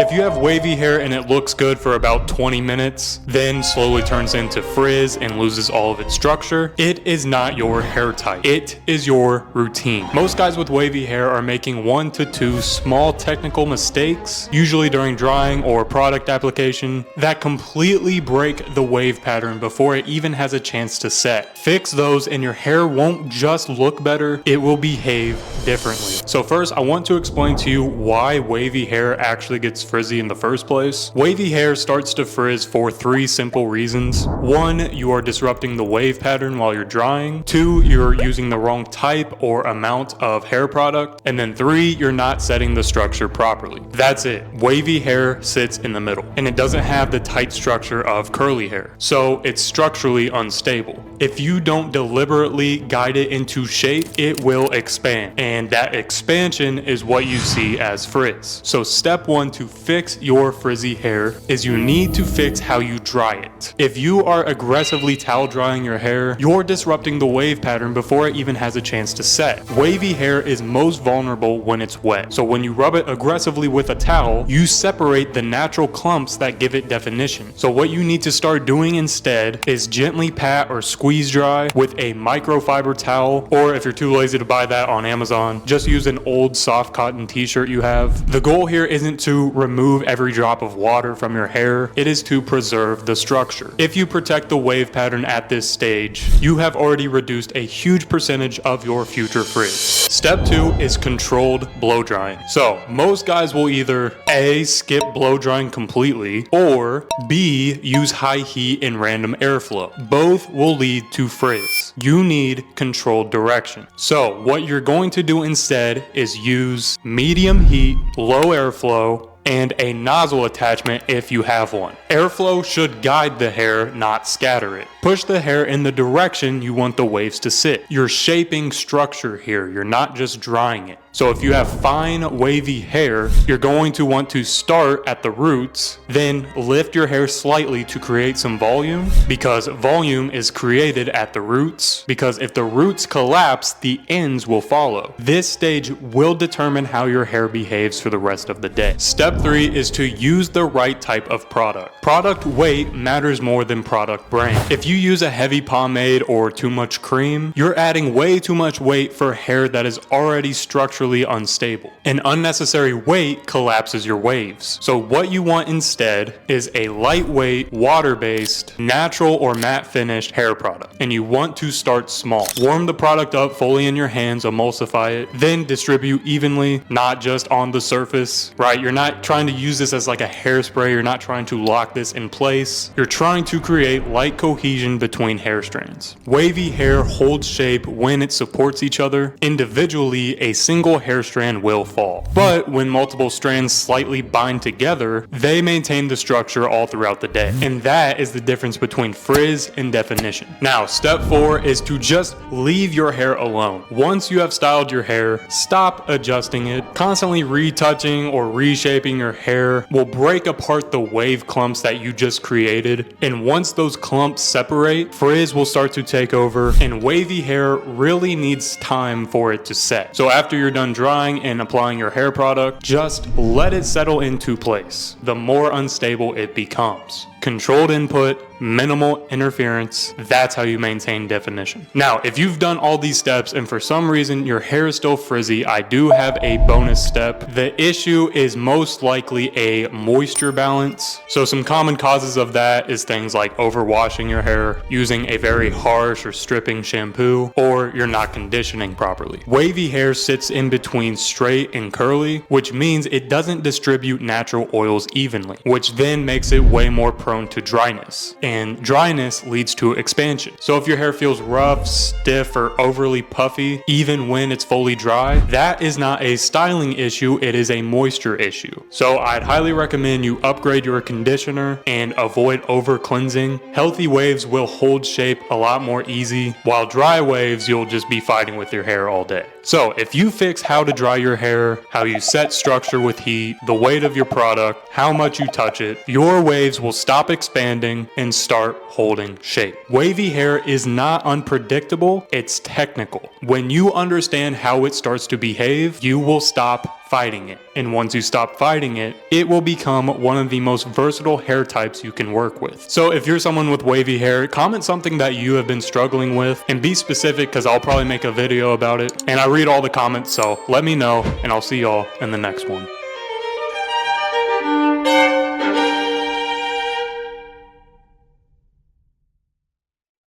If you have wavy hair and it looks good for about 20 minutes, then slowly turns into frizz and loses all of its structure, it is not your hair type. It is your routine. Most guys with wavy hair are making 1 to 2 small technical mistakes, usually during drying or product application, that completely break the wave pattern before it even has a chance to set. Fix those and your hair won't just look better, it will behave differently. So first, I want to explain to you why wavy hair actually gets frizzy in the first place. Wavy hair starts to frizz for 3 simple reasons. 1, you are disrupting the wave pattern while you're drying. 2, you're using the wrong type or amount of hair product. And then 3, you're not setting the structure properly. That's it. Wavy hair sits in the middle, and it doesn't have the tight structure of curly hair, so it's structurally unstable. If you don't deliberately guide it into shape, it will expand, and that expansion is what you see as frizz. So step 1 to fix your frizzy hair is you need to fix how you dry it. If you are aggressively towel drying your hair, you're disrupting the wave pattern before it even has a chance to set. Wavy hair is most vulnerable when it's wet, so when you rub it aggressively with a towel, you separate the natural clumps that give it definition. So what you need to start doing instead is gently pat or squeeze dry with a microfiber towel, or if you're too lazy to buy that on Amazon, just use an old soft cotton t-shirt you have. The goal here isn't to remove every drop of water from your hair, it is to preserve the structure. If you protect the wave pattern at this stage, you have already reduced a huge percentage of your future frizz. Step 2 is controlled blow drying. So most guys will either A, skip blow drying completely, or B, use high heat and random airflow. Both will lead to frizz. You need controlled direction. So what you're going to do instead is use medium heat, low airflow, and a nozzle attachment if you have one. Airflow should guide the hair, not scatter it. Push the hair in the direction you want the waves to sit. You're shaping structure here, you're not just drying it. So if you have fine wavy hair, you're going to want to start at the roots, then lift your hair slightly to create some volume, because volume is created at the roots, because if the roots collapse, the ends will follow. This stage will determine how your hair behaves for the rest of the day. Step 3 is to use the right type of product. Product weight matters more than product brand. If you use a heavy pomade or too much cream, you're adding way too much weight for hair that is already structurally unstable. An unnecessary weight collapses your waves. So what you want instead is a lightweight, water-based, natural or matte finished hair product. And you want to start small. Warm the product up fully in your hands, emulsify it, then distribute evenly, not just on the surface, right? You're not trying to use this as like a hairspray. You're not trying to lock this in place. You're trying to create light cohesion between hair strands. Wavy hair holds shape when it supports each other. Individually, a single hair strand will fall. But when multiple strands slightly bind together, they maintain the structure all throughout the day. And that is the difference between frizz and definition. Now, step 4 is to just leave your hair alone. Once you have styled your hair, stop adjusting it. Constantly retouching or reshaping your hair will break apart the wave clumps that you just created. And once those clumps separate, frizz will start to take over, and wavy hair really needs time for it to set. So after you're done drying and applying your hair product, just let it settle into place. The more unstable it becomes. Controlled input, minimal interference, that's how you maintain definition. Now, if you've done all these steps and for some reason your hair is still frizzy, I do have a bonus step. The issue is most likely a moisture balance. So some common causes of that is things like overwashing your hair, using a very harsh or stripping shampoo, or you're not conditioning properly. Wavy hair sits in between straight and curly, which means it doesn't distribute natural oils evenly, which then makes it way more prone to dryness, and dryness leads to expansion. So if your hair feels rough, stiff, or overly puffy, even when it's fully dry, that is not a styling issue, it is a moisture issue. So I'd highly recommend you upgrade your conditioner and avoid over cleansing. Healthy waves will hold shape a lot more easy, while dry waves you'll just be fighting with your hair all day. So if you fix how to dry your hair, how you set structure with heat, the weight of your product, how much you touch it, your waves will stop expanding and start holding shape. Wavy hair is not unpredictable, it's technical. When you understand how it starts to behave, you will stop fighting it. And once you stop fighting it, it will become one of the most versatile hair types you can work with. So if you're someone with wavy hair, comment something that you have been struggling with, and be specific because I'll probably make a video about it. And I read all the comments, so let me know, and I'll see y'all in the next one.